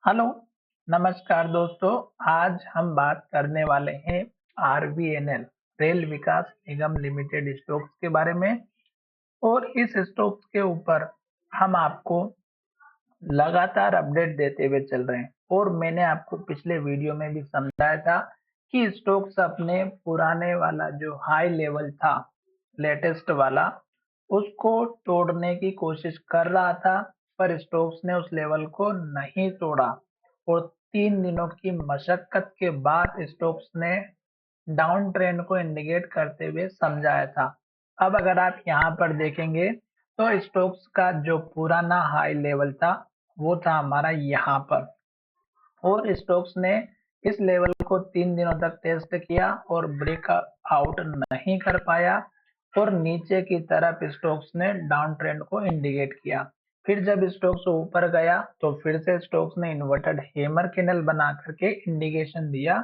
Hello, नमस्कार दोस्तों। आज हम बात करने वाले हैं आरवीएनएल रेल विकास निगम लिमिटेड स्टॉक्स के बारे में। और इस स्टॉक्स के ऊपर हम आपको लगातार अपडेट देते हुए चल रहे हैं। और मैंने आपको पिछले वीडियो में भी समझाया था कि स्टॉक्स अपने पुराने वाला जो हाई लेवल था, लेटेस्ट वाला, उसको तोड़ने की कोशिश कर रहा था, पर स्टोक्स ने उस लेवल को नहीं तोड़ा। और 3 दिनों की मशक्कत के बाद स्टोक्स ने डाउन ट्रेंड को इंडिकेट करते हुए समझाया था। अब अगर आप यहाँ पर देखेंगे तो स्टोक्स का जो पुराना हाई लेवल था वो था हमारा यहाँ पर। और स्टोक्स ने इस लेवल को 3 दिनों तक टेस्ट किया और ब्रेक आउट नहीं कर पाया, और नीचे की तरफ स्टोक्स ने डाउन ट्रेंड को इंडिकेट किया। फिर जब स्टोक्स ऊपर गया तो फिर से स्टोक्स ने इन्वर्टेड हेमर कैंडल बना करके इंडिकेशन दिया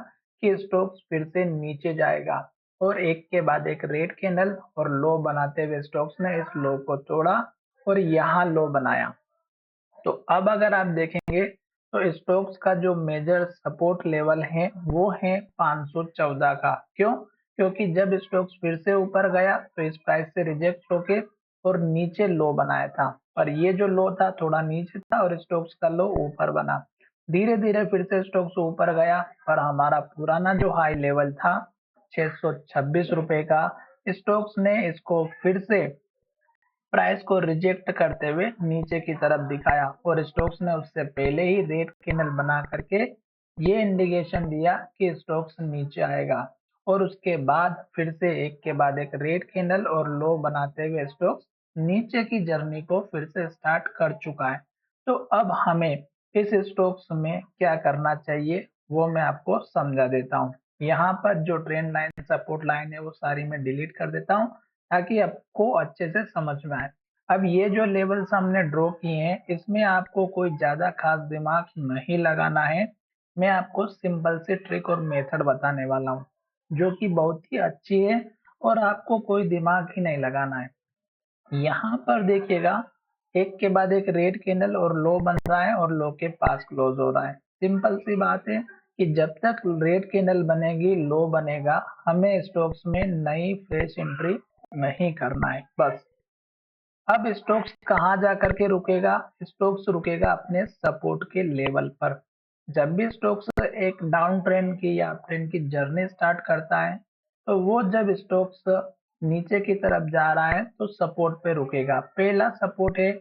कि स्टोक्स फिर से नीचे जाएगा। और एक के बाद एक रेड कैंडल और लो बनाते हुए स्टोक्स ने इस लो को तोड़ा और यहाँ लो बनाया। तो अब अगर आप देखेंगे तो स्टोक्स का जो मेजर सपोर्ट लेवल है वो है 514 का। क्यों? क्योंकि जब स्टोक्स फिर से ऊपर गया तो इस प्राइस से रिजेक्ट होके और नीचे लो बनाया था, और ये जो लो था थोड़ा नीचे था और स्टोक्स का लो ऊपर बना। धीरे धीरे फिर से स्टोक्स ऊपर गया, पर हमारा पुराना जो हाई लेवल था 626 रुपए का, स्टोक्स ने इसको फिर से प्राइस को रिजेक्ट करते हुए नीचे की तरफ दिखाया। और स्टोक्स ने उससे पहले ही रेड कैंडल बना करके ये इंडिकेशन दिया कि स्टोक्स नीचे आएगा। और उसके बाद फिर से एक के बाद एक रेड कैंडल और लो बनाते हुए स्टोक्स नीचे की जर्नी को फिर से स्टार्ट कर चुका है। तो अब हमें इस स्टोक्स में क्या करना चाहिए वो मैं आपको समझा देता हूँ। यहाँ पर जो ट्रेंड लाइन सपोर्ट लाइन है वो सारी मैं डिलीट कर देता हूँ ताकि आपको अच्छे से समझ में आए। अब ये जो लेवल्स हमने ड्रॉ किए हैं इसमें आपको कोई ज्यादा खास दिमाग नहीं लगाना है। मैं आपको सिंपल से ट्रिक और मेथड बताने वाला हूँ जो कि बहुत ही अच्छी है, और आपको कोई दिमाग ही नहीं लगाना है। यहाँ पर देखिएगा, एक के बाद एक रेड कैंडल और लो बन रहा है और लो के पास क्लोज हो रहा है। सिंपल सी बात है कि जब तक रेड कैंडल बनेगी, लो बनेगा, हमें स्टॉक्स में नई फ्रेश एंट्री नहीं करना है बस। अब स्टोक्स कहाँ जा करके रुकेगा? स्टोक्स रुकेगा अपने सपोर्ट के लेवल पर। जब भी स्टोक्स एक डाउन ट्रेंड की या अप ट्रेंड की जर्नी स्टार्ट करता है तो वो जब स्टोक्स नीचे की तरफ जा रहा है तो सपोर्ट पे रुकेगा। पहला सपोर्ट है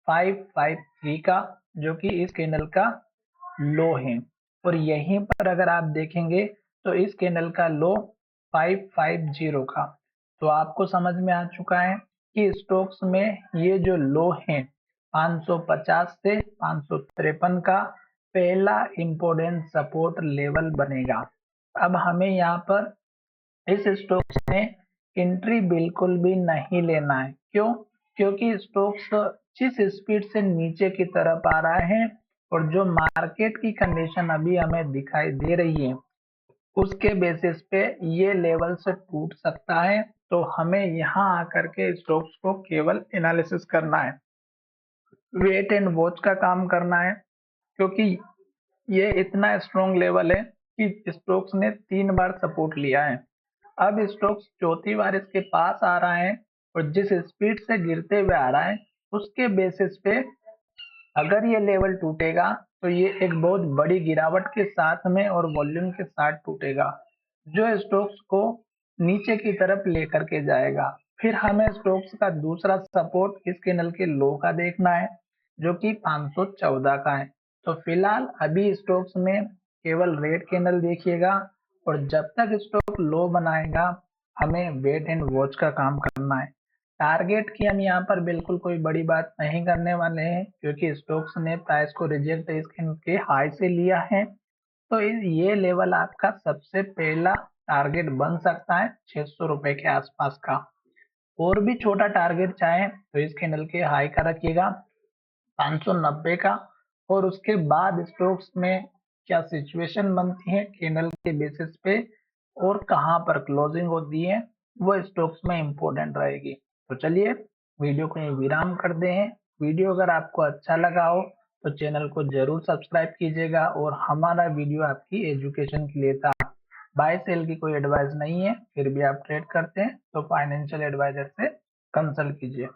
553 का, जो कि इस कैंडल का लो है। और यहीं पर अगर आप देखेंगे तो इस कैंडल का लो 550 का। तो आपको समझ में आ चुका है कि स्टॉक्स में ये जो लो है 550 से 553 का पहला इम्पोर्टेंट सपोर्ट लेवल बनेगा। अब हमें यहाँ पर इस स्टॉक्स में एंट्री बिल्कुल भी नहीं लेना है। क्यों? क्योंकि स्टॉक्स जिस स्पीड से नीचे की तरफ आ रहा है और जो मार्केट की कंडीशन अभी हमें दिखाई दे रही है उसके बेसिस पे ये लेवल से टूट सकता है। तो हमें यहाँ आकर के स्टॉक्स को केवल एनालिसिस करना है, वेट एंड वॉच का काम करना है। क्योंकि ये इतना स्ट्रॉन्ग लेवल है कि स्टॉक्स ने 3 बार सपोर्ट लिया है। अब स्टॉक्स चौथी बार इसके पास आ रहा है और जिस स्पीड से गिरते हुए आ रहा है उसके बेसिस पे अगर ये लेवल टूटेगा तो ये एक बहुत बड़ी गिरावट के साथ में और वॉल्यूम के साथ टूटेगा, जो स्टॉक्स को नीचे की तरफ लेकर के जाएगा। फिर हमें स्टॉक्स का दूसरा सपोर्ट इस कैंडल के लो का देखना है जो कि 514 का है। तो फिलहाल अभी स्टॉक्स में केवल रेड कैंडल देखिएगा, और जब तक स्टॉक लो बनाएगा हमें वेट एंड वॉच का काम करना है। टारगेट की हम यहाँ पर बिल्कुल कोई बड़ी बात नहीं करने वाले हैं क्योंकि स्टोक्स ने प्राइस को रिजेक्ट इसके हाई से लिया है। तो ये लेवल आपका सबसे पहला टारगेट बन सकता है 600 रुपए के आसपास का। और भी छोटा टारगेट चाहे तो इस कैंडल के हाई का रखिएगा 590 का। और उसके बाद स्टोक्स में क्या सिचुएशन बनती है कैंडल के बेसिस पे और कहां पर क्लोजिंग होती है वो स्टोक्स में इंपॉर्टेंट रहेगी। तो चलिए वीडियो को यहीं विराम कर दे हैं। वीडियो अगर आपको अच्छा लगा हो तो चैनल को जरूर सब्सक्राइब कीजिएगा। और हमारा वीडियो आपकी एजुकेशन के लिए था, बाय सेल की कोई एडवाइस नहीं है। फिर भी आप ट्रेड करते हैं तो फाइनेंशियल एडवाइजर से कंसल्ट कीजिए।